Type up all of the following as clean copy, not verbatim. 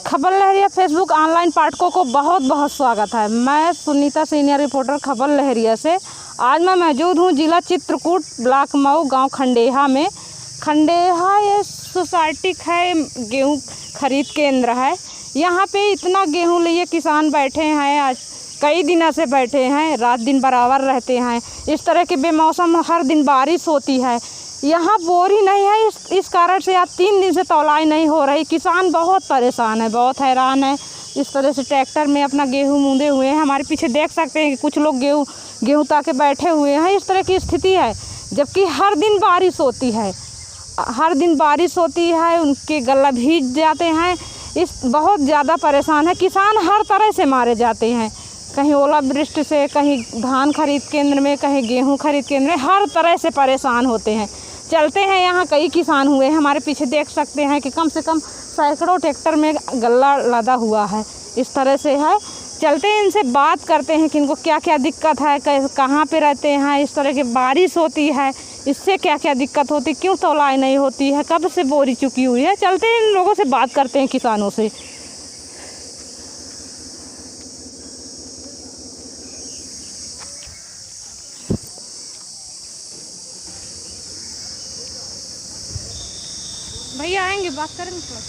खबर लहरिया Facebook online पाठकों को बहुत बहुत स्वागत है। मैं सुनीता सीनियर रिपोर्टर खबर लहरिया से। आज मैं मौजूद हूँ जिला चित्रकूट, ब्लॉक मऊ, गांव खंडेहा में। खंडेहा ये सोसाइटी है, गेहूँ खरीद केंद्र है। यहाँ पे इतना गेहूँ लिए किसान बैठे हैं, आज कई दिनों से बैठे हैं, रात दिन बराबर रहते हैं। इस तरह के बेमौसम हर दिन बारिश होती है। यहाँ बोरी नहीं है, इस कारण से आज 3 दिन से तौलाई नहीं हो रही। किसान बहुत परेशान है, बहुत हैरान है। इस तरह से ट्रैक्टर में अपना गेहूँ मूंदे हुए हैं। हमारे पीछे देख सकते हैं कि कुछ लोग गेहूँ ताके बैठे हुए हैं। इस तरह की स्थिति है, जबकि हर दिन बारिश होती है, उनके गला भीग जाते हैं। इस बहुत ज़्यादा परेशान है किसान, हर तरह से मारे जाते हैं। कहीं ओलावृष्टि से, कहीं धान खरीद केंद्र में, कहीं गेहूं खरीद केंद्र में, हर तरह से परेशान होते हैं। चलते हैं, यहाँ कई किसान हुए हैं। हमारे पीछे देख सकते हैं कि कम से कम सैकड़ों ट्रैक्टर में गल्ला लदा हुआ है। इस तरह से है। चलते हैं, इनसे बात करते हैं कि इनको क्या क्या दिक्कत है, कहाँ पे रहते हैं। इस तरह की बारिश होती है, इससे क्या क्या दिक्कत होती, क्यों तौलाई नहीं होती है, कब से बोरी चुकी हुई है। चलते हैं, इन लोगों से बात करते हैं, किसानों से। भैया आएंगे, बात करेंगे थोड़ा।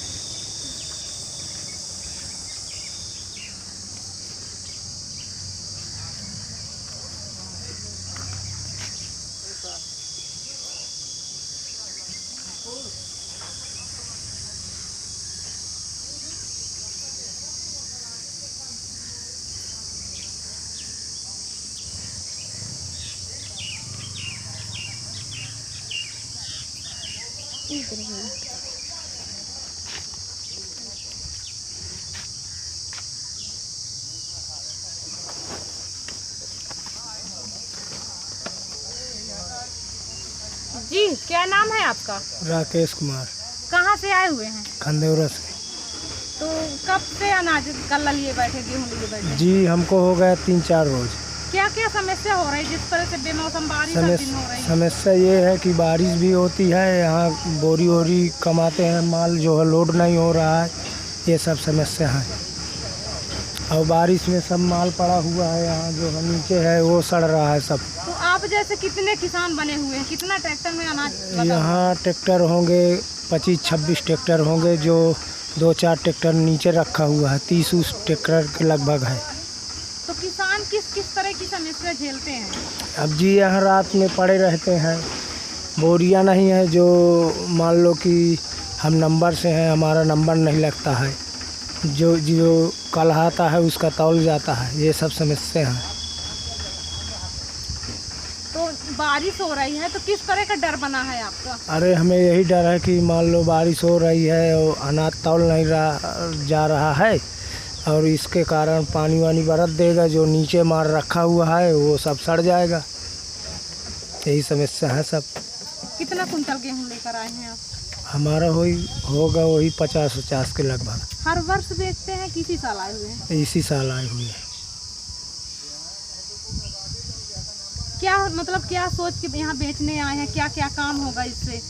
जी, क्या नाम है आपका? राकेश कुमार। कहाँ से आए हुए हैं? खंडेौरा से। तो कब से अनाज गल्ला लिए बैठे, गेहूँ लिए बैठे? जी, हमको हो गया 3-4 रोज। क्या क्या समस्या हो रही है जिस तरह से बेमौसम बारिश हो रही है? समस्या ये है कि बारिश भी होती है, यहाँ बोरी वोरी कमाते हैं, माल जो है लोड नहीं हो रहा है, ये सब समस्या है। और बारिश में सब माल पड़ा हुआ है, यहाँ जो है नीचे है वो सड़ रहा है सब। तो आप जैसे कितने किसान बने हुए हैं, कितना ट्रैक्टर में अनाज? यहाँ ट्रैक्टर होंगे 25-26 ट्रैक्टर होंगे, जो 2-4 ट्रैक्टर नीचे रखा हुआ है, 30 ट्रैक्टर के लगभग है। तो किसान किस किस तरह की समस्या झेलते हैं? अब जी, यहाँ रात में पड़े रहते हैं, बोरियाँ नहीं है, जो मान लो कि हम नंबर से हैं, हमारा नंबर नहीं लगता है, जो कल आता है उसका तौल जाता है, ये सब समस्या हैं। तो बारिश हो रही है तो किस तरह का डर बना है आपका? अरे हमें यही डर है कि मान लो बारिश हो रही है और अनाज तौल नहीं जा रहा है, और इसके कारण पानी वानी बरस देगा, जो नीचे मार रखा हुआ है वो सब सड़ जाएगा। यही समस्या है सब। कितना कुंटल गेहूँ लेकर आए हैं आप? हमारा होगा वही 50-50 के लगभग। हर वर्ष बेचते हैं, किसी साल आए हुए हैं? इसी साल आए हुए हैं। क्या मतलब, क्या सोच के यहाँ बेचने आए हैं, क्या क्या काम होगा इससे?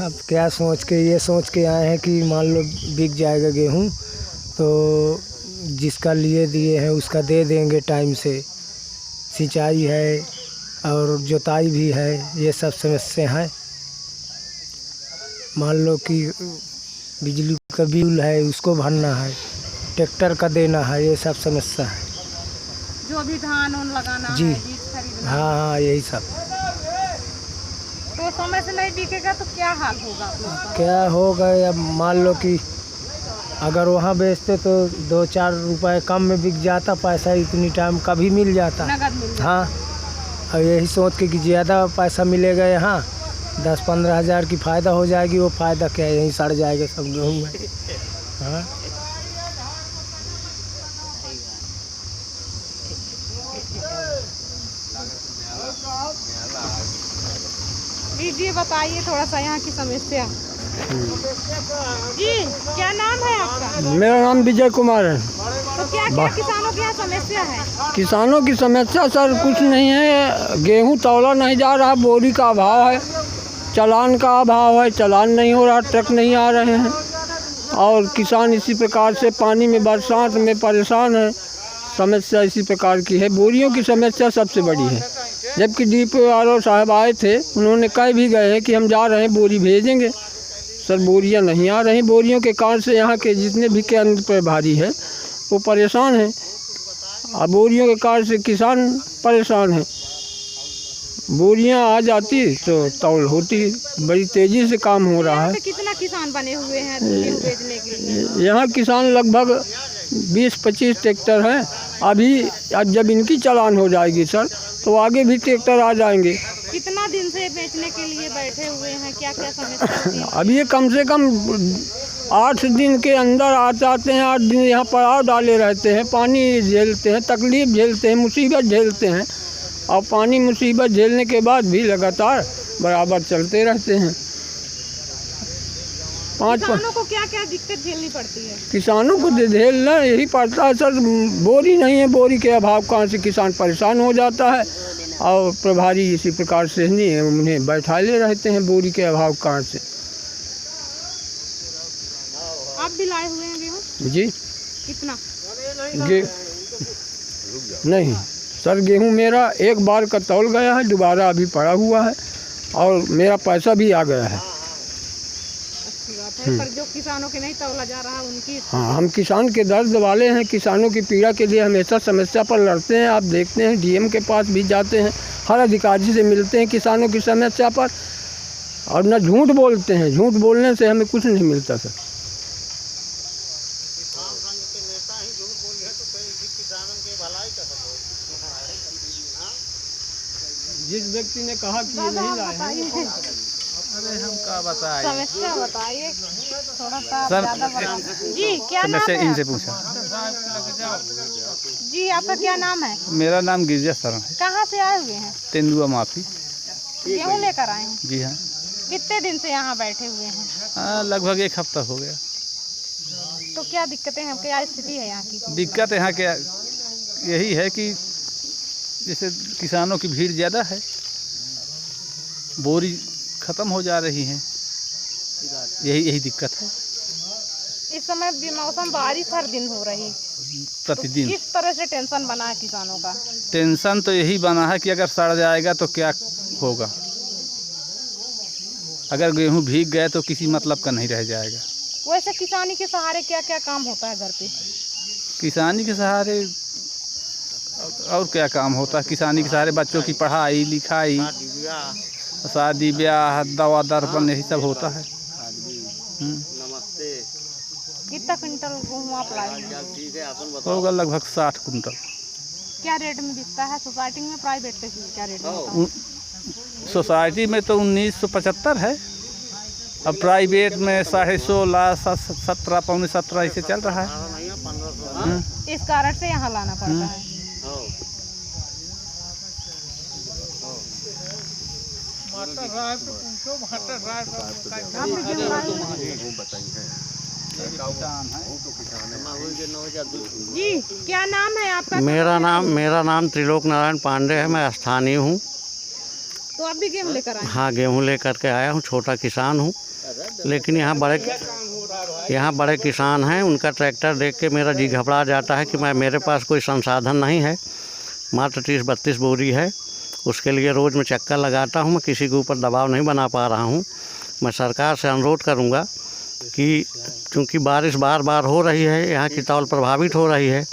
अब क्या सोच के, ये सोच के आए हैं कि मान लो बिक जाएगा गेहूँ, तो जिसका लिए दिए हैं उसका दे देंगे टाइम से। सिंचाई है और जोताई भी है, ये सब समस्या है। मान लो कि बिजली का बिल है, उसको भरना है, ट्रैक्टर का देना है, ये सब समस्या है। जो अभी धान लगाना जी, है, बीज खरीदना। हाँ, यही सब। तो समय से नहीं बिकेगा तो क्या हाल होगा आप लोगों का? क्या होगा, अब मान लो कि अगर वहाँ बेचते तो 2-4 रुपए कम में बिक जाता, पैसा इतनी टाइम कभी मिल जाता, नगद मिल जाता। हाँ। और यही सोच के कि ज़्यादा पैसा मिलेगा, यहाँ 10-15 हज़ार की फ़ायदा हो जाएगी, वो फ़ायदा क्या है, यहीं सड़ जाएगा सब गेहूँ में। हाँ, जी बताइए थोड़ा सा यहाँ की समस्या। जी, क्या नाम है आपका? मेरा नाम विजय कुमार है। तो क्या क्या किसानों की यहाँ समस्या है? किसानों की समस्या सर कुछ नहीं है, गेहूं तौला नहीं जा रहा, बोरी का अभाव है, चालान का अभाव है, चालान नहीं हो रहा, ट्रक नहीं आ रहे हैं, और किसान इसी प्रकार से पानी में बरसात में परेशान है। समस्या इसी प्रकार की है। बोरियों की समस्या सबसे बड़ी है। जबकि DPRO साहब आए थे, उन्होंने कह भी गए हैं कि हम जा रहे हैं, बोरी भेजेंगे। सर बोरियां नहीं आ रही। बोरियों के कारण से यहाँ के जितने भी केंद्र प्रभारी हैं वो परेशान हैं और बोरियों के कारण से किसान परेशान हैं। बोरियां आ जाती तो तौल होती। बड़ी तेज़ी से काम हो रहा है। यहाँ पे कितना किसान बने हुए हैं गेहूं बेचने के लिए? यहाँ किसान लगभग 20-25 ट्रैक्टर हैं। अभी अब जब इनकी चालान हो जाएगी सर तो आगे भी ट्रैक्टर आ जाएंगे। कितना दिन से बेचने के लिए बैठे हुए हैं? क्या क्या समस्या होती है? अब ये कम से कम 8 दिन के अंदर आ जाते हैं। 8 दिन यहाँ पड़ाव डाले रहते हैं, पानी झेलते हैं, तकलीफ़ झेलते हैं, मुसीबत झेलते हैं और पानी मुसीबत झेलने के बाद भी लगातार बराबर चलते रहते हैं। किसानों को क्या क्या दिक्कत झेलनी पड़ती है? किसानों को झेलना यही पड़ता है सर। बोरी नहीं है, बोरी के अभाव कारण से किसान परेशान हो जाता है और प्रभारी इसी प्रकार से नहीं है, उन्हें बैठाले रहते हैं बोरी के अभाव कारण से। आप भी लाए हुए हैं गेहूँ? जी। कितना? नहीं सर, गेहूँ मेरा एक बार का तौल गया है, दोबारा अभी पड़ा हुआ है और मेरा पैसा भी आ गया है। पर जो किसानों के नहीं तौला जा रहा उनकी। हाँ, हम किसान के दर्द वाले हैं। किसानों की पीड़ा के लिए हमेशा समस्या पर लड़ते हैं। आप देखते हैं DM के पास भी जाते हैं, हर अधिकारी से मिलते हैं किसानों की समस्या पर और न झूठ बोलते हैं। झूठ बोलने से हमें कुछ नहीं मिलता सर। जिस व्यक्ति ने कहा कि ये नहीं लाए हैं, अरे हम क्या बताएं। समस्या बताइए थोड़ा सा सर, ज़्यादा बताइए। जी क्या नाम समस्या है? इनसे पूछा। जी आपका क्या नाम है? मेरा नाम गिरजा शरण है। कहाँ से आए हुए हैं? तेंदुआ माफी। गेहूँ लेकर आए हैं? जी हाँ। कितने दिन से यहाँ बैठे हुए हैं? लगभग 1 हफ्ता हो गया। तो क्या दिक्कतें हैं, क्या स्थिति है यहाँ की? दिक्कत यहाँ क्या यही है कि जैसे किसानों की भीड़ ज़्यादा है, बोरी ख़त्म हो जा रही हैं, यही दिक्कत है। इस समय बेमौसम बारिश हर दिन हो रही, प्रतिदिन। तो किस तरह से टेंशन बना है किसानों का? टेंशन तो यही बना है कि अगर सड़ जाएगा तो क्या होगा। अगर गेहूँ भीग गए तो किसी मतलब का नहीं रह जाएगा। वैसे किसानी के सहारे क्या क्या काम होता है घर पे? किसानी के सहारे और क्या काम होता है? किसानी के सहारे बच्चों की पढ़ाई लिखाई, शादी ब्याह, दवा दर्पण, यही सब होता है। कितना क्विंटल गेहूँ आप लाए हैं? होगा लगभग 60 कुंटल। क्या रेट में बिकता है? सोसाइटी में, प्राइवेट पे क्या रेट में होता है? सोसाइटी में तो 1975 है, अब प्राइवेट में 16.5, 17, पौने 17 ऐसे चल रहा है। इस कारण से यहाँ लाना पड़ता है। जी क्या नाम है आपका? मेरा नाम त्रिलोक नारायण पांडे है। मैं स्थानीय हूँ। तो आप भी गेहूँ लेकर आए? हाँ, गेहूँ लेकर के आया हूँ। छोटा किसान हूँ, लेकिन यहाँ बड़े किसान हैं। उनका ट्रैक्टर देख के मेरा जी घबरा जाता है कि मेरे पास कोई संसाधन नहीं है। मात्र 30-32 बोरी है, उसके लिए रोज़ मैं चक्कर लगाता हूँ। मैं किसी के ऊपर दबाव नहीं बना पा रहा हूँ। मैं सरकार से अनुरोध करूँगा कि चूँकि बारिश बार बार हो रही है, यहाँ की तौल प्रभावित हो रही है,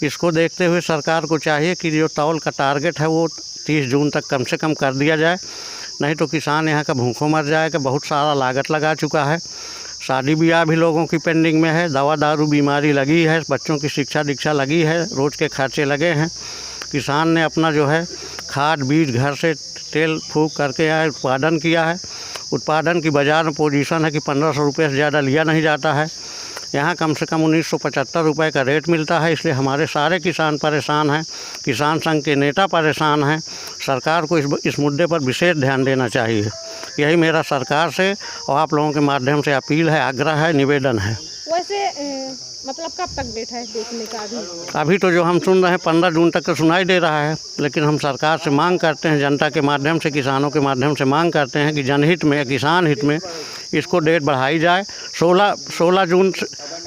इसको देखते हुए सरकार को चाहिए कि जो तौल का टारगेट है वो 30 जून तक कम से कम कर दिया जाए। नहीं तो किसान यहाँ का भूखों मर जाएगा। बहुत सारा लागत लगा चुका है। शादी ब्याह भी लोगों की पेंडिंग में है, दवा दारू बीमारी लगी है, बच्चों की शिक्षा दीक्षा लगी है, रोज़ के खर्चे लगे हैं। किसान ने अपना जो है खाद बीज घर से तेल फूँक करके यहाँ उत्पादन किया है। उत्पादन की बाज़ार में पोजीशन है कि 1500 रुपये से ज़्यादा लिया नहीं जाता है। यहाँ कम से कम 1975 रुपये का रेट मिलता है। इसलिए हमारे सारे किसान परेशान हैं। किसान संघ के नेता परेशान हैं। सरकार को इस मुद्दे पर विशेष ध्यान देना चाहिए। यही मेरा सरकार से और आप लोगों के माध्यम से अपील है, आग्रह है, निवेदन है। वैसे मतलब कब तक डेट है देखने का? अभी तो जो हम सुन रहे हैं 15 जून तक तो सुनाई दे रहा है, लेकिन हम सरकार से मांग करते हैं, जनता के माध्यम से, किसानों के माध्यम से मांग करते हैं कि जनहित में, किसान हित में इसको डेट बढ़ाई जाए। 16 जून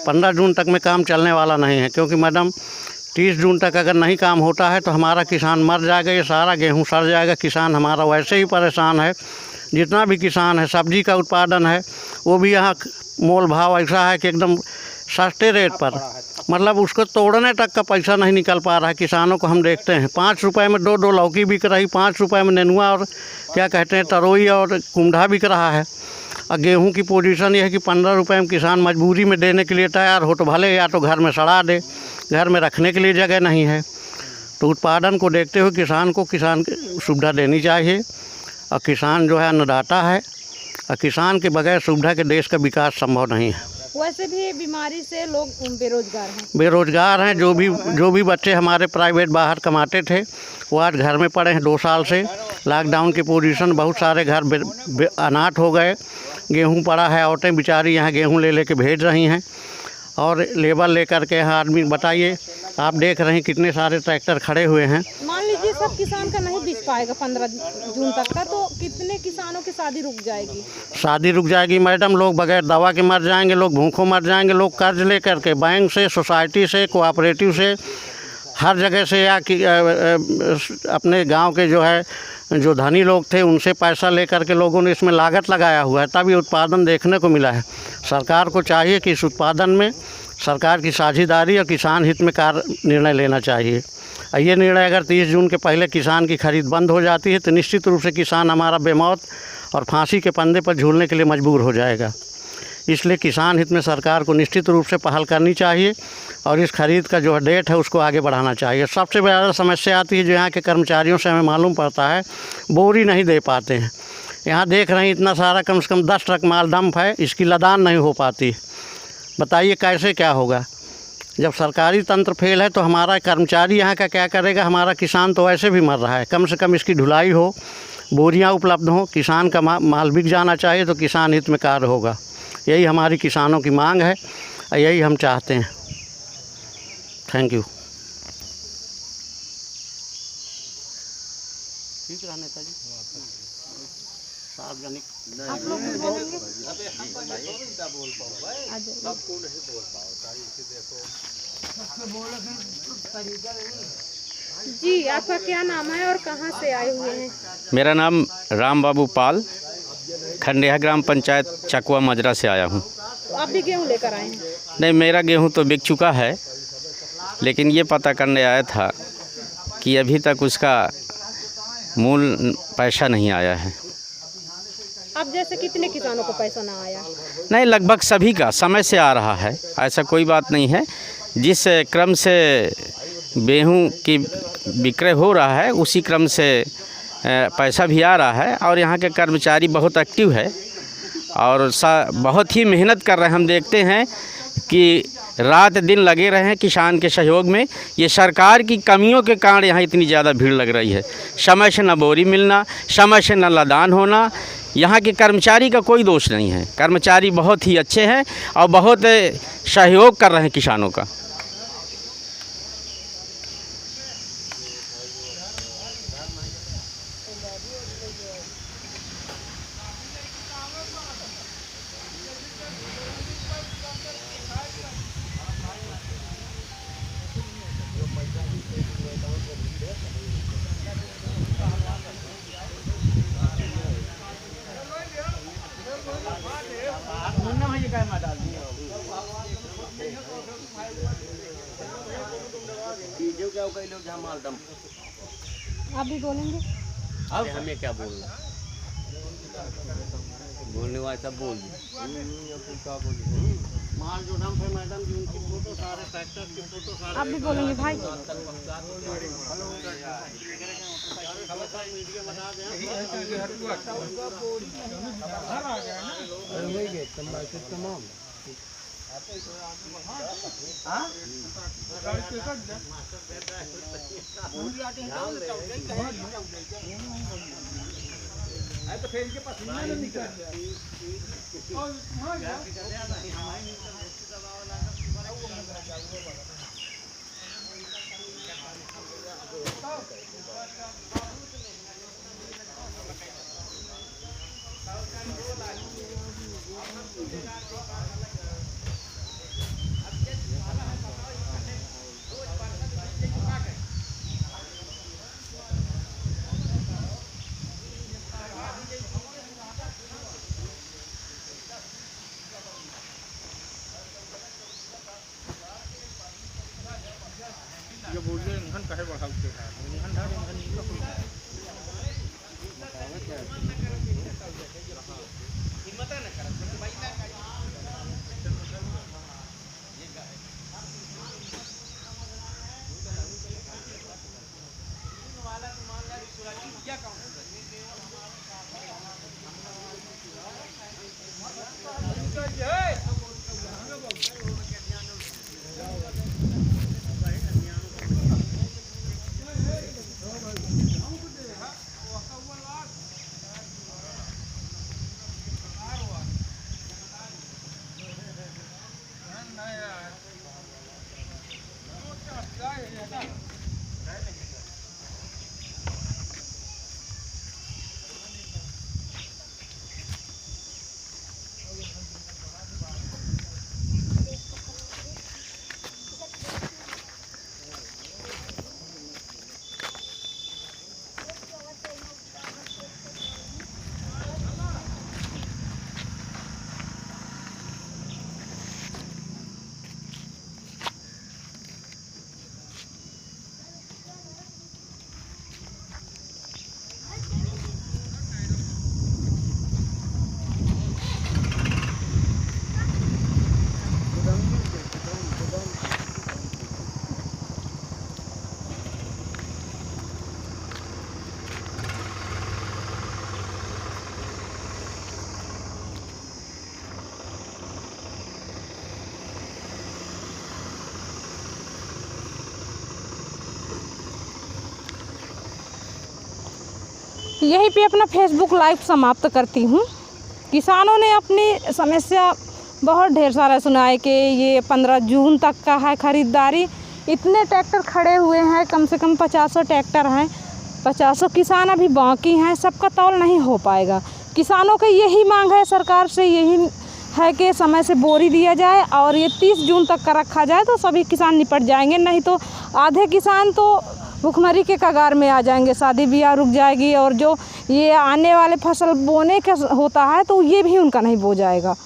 15 जून तक में काम चलने वाला नहीं है, क्योंकि मैडम 30 जून तक अगर नहीं काम होता है तो हमारा किसान मर जाएगा, ये सारा गेहूँ सड़ जाएगा। किसान हमारा वैसे ही परेशान है, जितना भी किसान है। सब्जी का उत्पादन है वो भी यहाँ मोल भाव ऐसा है कि एकदम सस्ते रेट पर, मतलब उसको तोड़ने तक का पैसा नहीं निकल पा रहा है। किसानों को हम देखते हैं 5 रुपए में 2 लौकी बिक रही, 5 रुपए में नेनुआ और क्या कहते हैं तरोई और कुंडा बिक रहा है। और गेहूं की पोजीशन ये है कि 15 रुपए में किसान मजबूरी में देने के लिए तैयार हो तो भले, या तो घर में सड़ा दे, घर में रखने के लिए जगह नहीं है। तो उत्पादन को देखते हुए किसान को सुविधा देनी चाहिए। और किसान जो है अन्नदाता है, और किसान के बगैर सुविधा के देश का विकास संभव नहीं है। वैसे भी बीमारी से लोग बेरोजगार हैं। जो भी बच्चे हमारे प्राइवेट बाहर कमाते थे वो आज घर में पड़े हैं 2 साल से। लॉकडाउन की पोजीशन बहुत सारे घर अनाथ हो गए। गेहूं पड़ा है, औरतें बेचारी यहाँ गेहूं ले के भेज रही हैं और लेबर लेकर के यहाँ आदमी, बताइए आप देख रहे हैं कितने सारे ट्रैक्टर खड़े हुए हैं। मान लीजिए सब किसान का नहीं बिक पाएगा 15 जून तक का, तो कितने किसानों की शादी रुक जाएगी? शादी रुक जाएगी मैडम, लोग बगैर दवा के मर जाएंगे, लोग भूखों मर जाएंगे। लोग कर्ज ले करके बैंक से, सोसाइटी से, कोऑपरेटिव से, हर जगह से, या कि अपने गांव के जो धनी लोग थे उनसे पैसा लेकर के लोगों ने इसमें लागत लगाया हुआ है, तब ये उत्पादन देखने को मिला है। सरकार को चाहिए कि इस उत्पादन में सरकार की साझेदारी और किसान हित में निर्णय लेना चाहिए। ये निर्णय अगर 30 जून के पहले किसान की खरीद बंद हो जाती है तो निश्चित रूप से किसान हमारा बेमौत और फांसी के फंदे पर झूलने के लिए मजबूर हो जाएगा। इसलिए किसान हित में सरकार को निश्चित रूप से पहल करनी चाहिए और इस खरीद का जो डेट है उसको आगे बढ़ाना चाहिए। सबसे ज़्यादा समस्या आती है जो यहाँ के कर्मचारियों से हमें मालूम पड़ता है, बोरी नहीं दे पाते हैं। यहाँ देख रहे हैं इतना सारा कम से कम 10 ट्रक माल डंप है, इसकी लदान नहीं हो पाती। बताइए कैसे क्या होगा? जब सरकारी तंत्र फेल है तो हमारा कर्मचारी यहाँ का क्या करेगा? हमारा किसान तो ऐसे भी मर रहा है। कम से कम इसकी ढुलाई हो, बोरियाँ उपलब्ध हों, किसान का माल बिक जाना चाहिए तो किसान हित में कार्य होगा। यही हमारी किसानों की मांग है और यही हम चाहते हैं। Thank you. ठीक रहा नेताजी। सार्वजनिक जी, आपका क्या नाम है और कहाँ से आए हुए हैं? मेरा नाम राम बाबू पाल, खंडेहा ग्राम पंचायत चकवा मजरा से आया हूँ। तो आप भी गेहूँ लेकर आए हैं? नहीं, मेरा गेहूँ तो बिक चुका है, लेकिन ये पता करने आया था कि अभी तक उसका मूल पैसा नहीं आया है। अब जैसे कितने किसानों को पैसा ना आया? नहीं, लगभग सभी का समय से आ रहा है, ऐसा कोई बात नहीं है। जिस क्रम से गेहूँ की विक्रय हो रहा है उसी क्रम से पैसा भी आ रहा है। और यहाँ के कर्मचारी बहुत एक्टिव है और बहुत ही मेहनत कर रहे हैं। हम देखते हैं कि रात दिन लगे रहे हैं किसान के सहयोग में। ये सरकार की कमियों के कारण यहाँ इतनी ज़्यादा भीड़ लग रही है। समय से न बोरी मिलना, समय से न लदान होना। यहाँ के कर्मचारी का कोई दोष नहीं है, कर्मचारी बहुत ही अच्छे हैं और बहुत सहयोग कर रहे हैं किसानों का। आप भी बोलेंगे? अब हमें क्या बोलना, बोलने वाला सब बोल माल जो डंप है मैडम जी, उनकी फोटो, सारे ट्रैक्टर की फोटो सारे। आप भी बोलेंगे भाई? तो फिर इनके पास नहीं निकल यहीं पे अपना फेसबुक लाइव समाप्त करती हूँ। किसानों ने अपनी समस्या बहुत ढेर सारा सुना है कि ये 15 जून तक का है ख़रीदारी। इतने ट्रैक्टर खड़े हुए हैं, कम से कम 50 ट्रैक्टर हैं, 50 किसान अभी बाकी हैं, सबका तौल नहीं हो पाएगा। किसानों की यही मांग है सरकार से, यही है कि समय से बोरी दिया जाए और ये 30 जून तक का रखा जाए तो सभी किसान निपट जाएंगे, नहीं तो आधे किसान तो भुखमरी के कगार में आ जाएंगे, शादी ब्याह रुक जाएगी और जो ये आने वाले फसल बोने का होता है तो ये भी उनका नहीं बो जाएगा।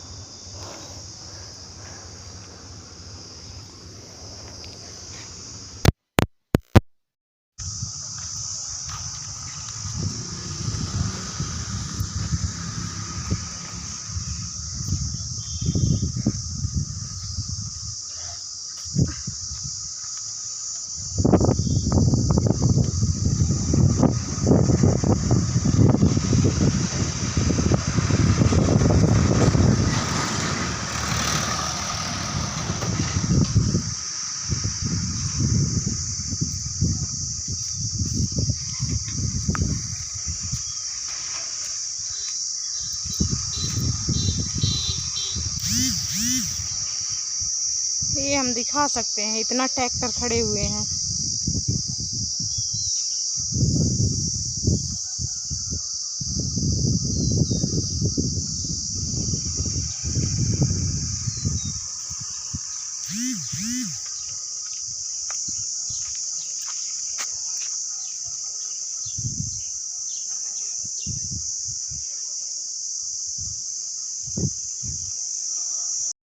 ये हम दिखा सकते हैं, इतना ट्रैक्टर खड़े हुए हैं।